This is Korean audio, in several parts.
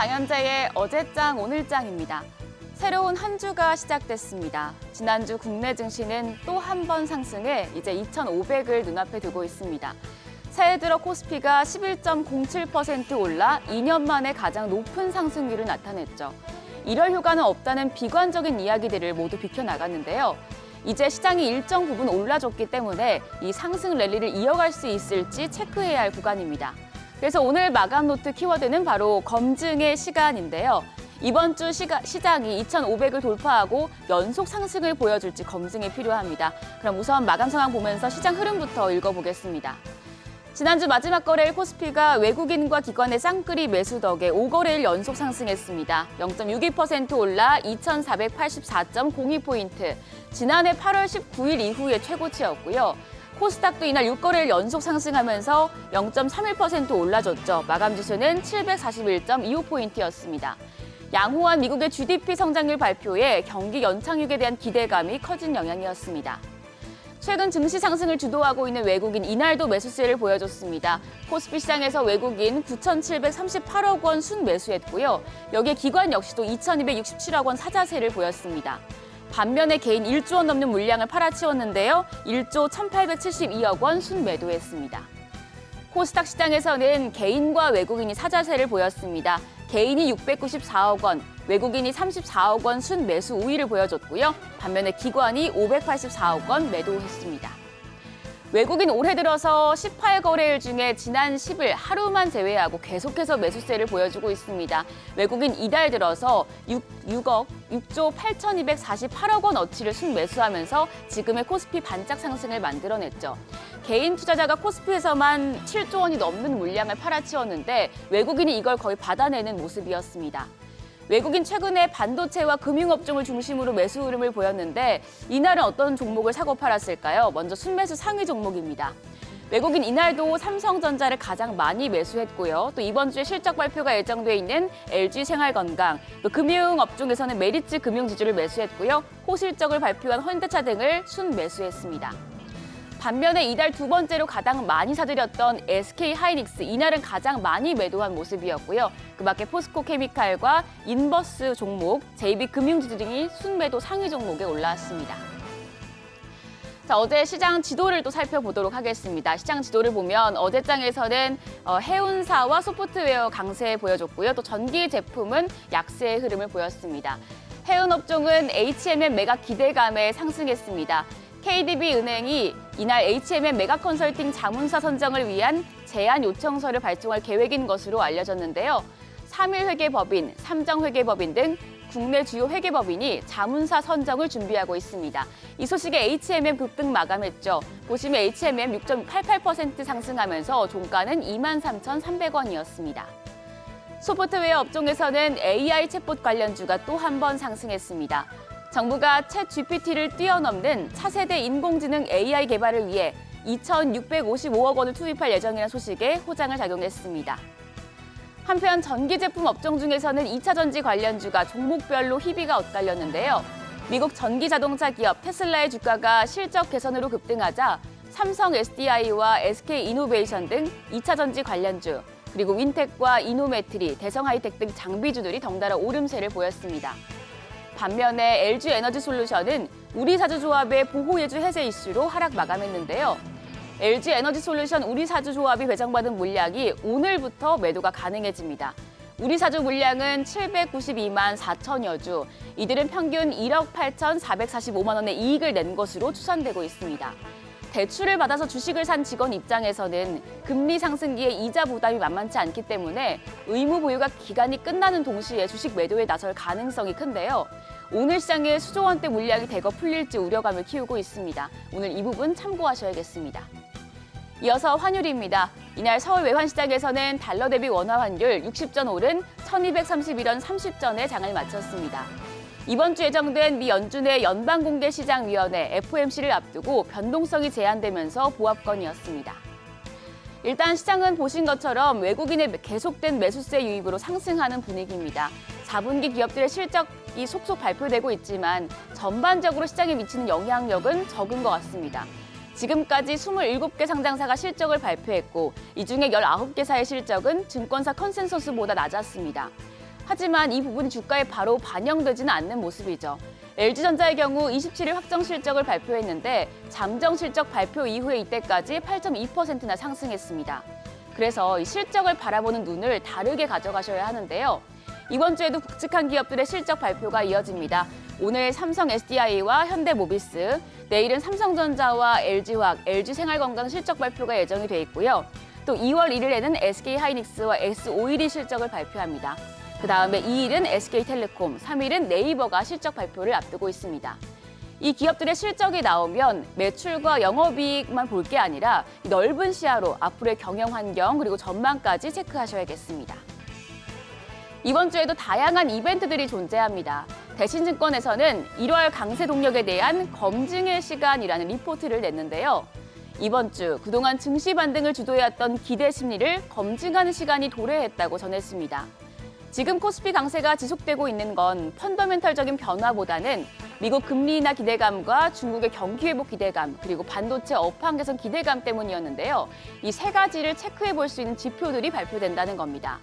장현재의 어제장 오늘장입니다. 새로운 한 주가 시작됐습니다. 지난주 국내 증시는 또 한 번 상승해 이제 2,500을 눈앞에 두고 있습니다. 새해 들어 코스피가 11.07% 올라 2년 만에 가장 높은 상승률을 나타냈죠. 1월 휴가는 없다는 비관적인 이야기들을 모두 비켜나갔는데요. 이제 시장이 일정 부분 올라줬기 때문에 이 상승 랠리를 이어갈 수 있을지 체크해야 할 구간입니다. 그래서 오늘 마감 노트 키워드는 바로 검증의 시간인데요. 이번 주 시장이 2,500을 돌파하고 연속 상승을 보여줄지 검증이 필요합니다. 그럼 우선 마감 상황 보면서 시장 흐름부터 읽어보겠습니다. 지난주 마지막 거래일 코스피가 외국인과 기관의 쌍끌이 매수 덕에 5거래일 연속 상승했습니다. 0.62% 올라 2,484.02포인트. 지난해 8월 19일 이후의 최고치였고요. 코스닥도 이날 6거래일 연속 상승하면서 0.31% 올라줬죠. 마감 지수는 741.25포인트였습니다. 양호한 미국의 GDP 성장률 발표에 경기 연착륙에 대한 기대감이 커진 영향이었습니다. 최근 증시 상승을 주도하고 있는 외국인 이날도 매수세를 보여줬습니다. 코스피 시장에서 외국인 9,738억 원 순매수했고요. 여기에 기관 역시도 2,267억 원 사자세를 보였습니다. 반면에 개인 1조 원 넘는 물량을 팔아치웠는데요. 1조 1,872억 원 순매도했습니다. 코스닥 시장에서는 개인과 외국인이 사자세를 보였습니다. 개인이 694억 원, 외국인이 34억 원 순매수 우위를 보여줬고요. 반면에 기관이 584억 원 매도했습니다. 외국인 올해 들어서 18거래일 중에 지난 10일 하루만 제외하고 계속해서 매수세를 보여주고 있습니다. 외국인 이달 들어서 6조 8,248억 원 어치를 순매수하면서 지금의 코스피 반짝 상승을 만들어냈죠. 개인 투자자가 코스피에서만 7조 원이 넘는 물량을 팔아치웠는데 외국인이 이걸 거의 받아내는 모습이었습니다. 외국인 최근에 반도체와 금융업종을 중심으로 매수 흐름을 보였는데 이날은 어떤 종목을 사고 팔았을까요? 먼저 순매수 상위 종목입니다. 외국인 이날도 삼성전자를 가장 많이 매수했고요. 또 이번 주에 실적 발표가 예정돼 있는 LG생활건강, 또 금융업종에서는 메리츠 금융지주를 매수했고요. 호실적을 발표한 현대차 등을 순매수했습니다. 반면에 이달 두 번째로 가장 많이 사들였던 SK하이닉스, 이날은 가장 많이 매도한 모습이었고요. 그 밖에 포스코케미칼과 인버스 종목, JB금융지주 등이 순매도 상위 종목에 올라왔습니다. 자, 어제 시장 지도를 또 살펴보도록 하겠습니다. 시장 지도를 보면 어제장에서는 해운사와 소프트웨어 강세 보여줬고요. 또 전기 제품은 약세의 흐름을 보였습니다. 해운업종은 HMM 매각 기대감에 상승했습니다. KDB은행이 이날 HMM 메가컨설팅 자문사 선정을 위한 제안 요청서를 발송할 계획인 것으로 알려졌는데요. 3일 회계법인, 삼정회계법인 등 국내 주요 회계법인이 자문사 선정을 준비하고 있습니다. 이 소식에 HMM 급등 마감했죠. 보시면 HMM 6.88% 상승하면서 종가는 23,300원이었습니다. 소프트웨어 업종에서는 AI 챗봇 관련주가 또 한 번 상승했습니다. 정부가 챗 GPT를 뛰어넘는 차세대 인공지능 AI 개발을 위해 2,655억 원을 투입할 예정이라는 소식에 호장을 작용했습니다. 한편 전기 제품 업종 중에서는 2차 전지 관련주가 종목별로 희비가 엇갈렸는데요. 미국 전기 자동차 기업 테슬라의 주가가 실적 개선으로 급등하자 삼성 SDI와 SK 이노베이션 등 2차 전지 관련주, 그리고 윈텍과 이노매트리, 대성하이텍 등 장비주들이 덩달아 오름세를 보였습니다. 반면에 LG에너지솔루션은 우리사주조합의 보호예주 해제 이슈로 하락 마감했는데요. LG에너지솔루션 우리사주조합이 배정받은 물량이 오늘부터 매도가 가능해집니다. 우리사주 물량은 792만 4천여 주, 이들은 평균 1억 8,445만 원의 이익을 낸 것으로 추산되고 있습니다. 대출을 받아서 주식을 산 직원 입장에서는 금리 상승기에 이자 부담이 만만치 않기 때문에 의무 보유가 기간이 끝나는 동시에 주식 매도에 나설 가능성이 큰데요. 오늘 시장에 수조 원대 물량이 대거 풀릴지 우려감을 키우고 있습니다. 오늘 이 부분 참고하셔야겠습니다. 이어서 환율입니다. 이날 서울 외환시장에서는 달러 대비 원화 환율 60전 오른 1,231원 30전에 장을 마쳤습니다. 이번 주 예정된 미 연준의 연방공개시장위원회 FOMC를 앞두고 변동성이 제한되면서 보합권이었습니다. 일단 시장은 보신 것처럼 외국인의 계속된 매수세 유입으로 상승하는 분위기입니다. 4분기 기업들의 실적이 속속 발표되고 있지만 전반적으로 시장에 미치는 영향력은 적은 것 같습니다. 지금까지 27개 상장사가 실적을 발표했고 이 중에 19개사의 실적은 증권사 컨센서스보다 낮았습니다. 하지만 이 부분이 주가에 바로 반영되지는 않는 모습이죠. LG전자의 경우 27일 확정 실적을 발표했는데 잠정 실적 발표 이후에 이때까지 8.2%나 상승했습니다. 그래서 이 실적을 바라보는 눈을 다르게 가져가셔야 하는데요. 이번 주에도 굵직한 기업들의 실적 발표가 이어집니다. 오늘 삼성 SDI와 현대모비스, 내일은 삼성전자와 LG화학, LG생활건강 실적 발표가 예정이 돼 있고요. 또 2월 1일에는 SK하이닉스와 X-오일이 실적을 발표합니다. 그다음에 2일은 SK텔레콤, 3일은 네이버가 실적 발표를 앞두고 있습니다. 이 기업들의 실적이 나오면 매출과 영업이익만 볼 게 아니라 넓은 시야로 앞으로의 경영 환경 그리고 전망까지 체크하셔야겠습니다. 이번 주에도 다양한 이벤트들이 존재합니다. 대신증권에서는 1월 강세 동력에 대한 검증의 시간이라는 리포트를 냈는데요. 이번 주 그동안 증시 반등을 주도해왔던 기대 심리를 검증하는 시간이 도래했다고 전했습니다. 지금 코스피 강세가 지속되고 있는 건 펀더멘털적인 변화보다는 미국 금리 인하 기대감과 중국의 경기 회복 기대감, 그리고 반도체 업황 개선 기대감 때문이었는데요. 이 세 가지를 체크해 볼 수 있는 지표들이 발표된다는 겁니다.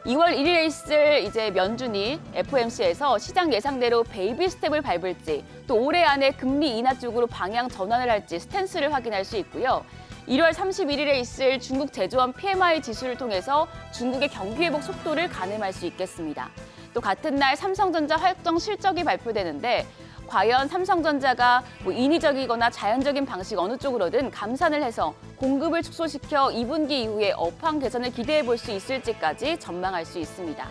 2월 1일에 있을 이제 면준이 FOMC에서 시장 예상대로 베이비 스텝을 밟을지, 또 올해 안에 금리 인하 쪽으로 방향 전환을 할지 스탠스를 확인할 수 있고요. 1월 31일에 있을 중국 제조업 PMI 지수를 통해서 중국의 경기 회복 속도를 가늠할 수 있겠습니다. 또 같은 날 삼성전자 확정 실적이 발표되는데 과연 삼성전자가 인위적이거나 자연적인 방식 어느 쪽으로든 감산을 해서 공급을 축소시켜 2분기 이후에 업황 개선을 기대해 볼 수 있을지까지 전망할 수 있습니다.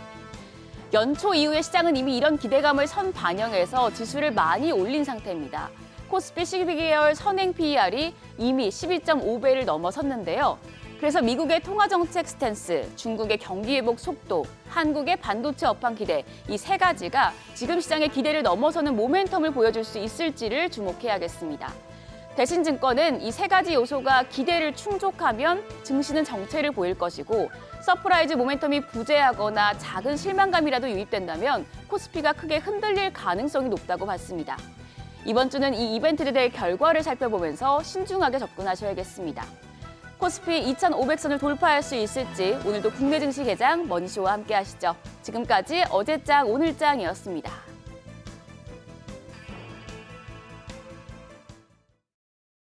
연초 이후에 시장은 이미 이런 기대감을 선반영해서 지수를 많이 올린 상태입니다. 코스피 12개월 선행 PER이 이미 12.5배를 넘어섰는데요. 그래서 미국의 통화정책 스탠스, 중국의 경기 회복 속도, 한국의 반도체 업황 기대, 이 세 가지가 지금 시장의 기대를 넘어서는 모멘텀을 보여줄 수 있을지를 주목해야겠습니다. 대신증권은 이 세 가지 요소가 기대를 충족하면 증시는 정체를 보일 것이고 서프라이즈 모멘텀이 부재하거나 작은 실망감이라도 유입된다면 코스피가 크게 흔들릴 가능성이 높다고 봤습니다. 이번 주는 이 이벤트에 대해 결과를 살펴보면서 신중하게 접근하셔야겠습니다. 코스피 2,500선을 돌파할 수 있을지 오늘도 국내 증시 개장 머니쇼와 함께 하시죠. 지금까지 어제장 오늘장이었습니다.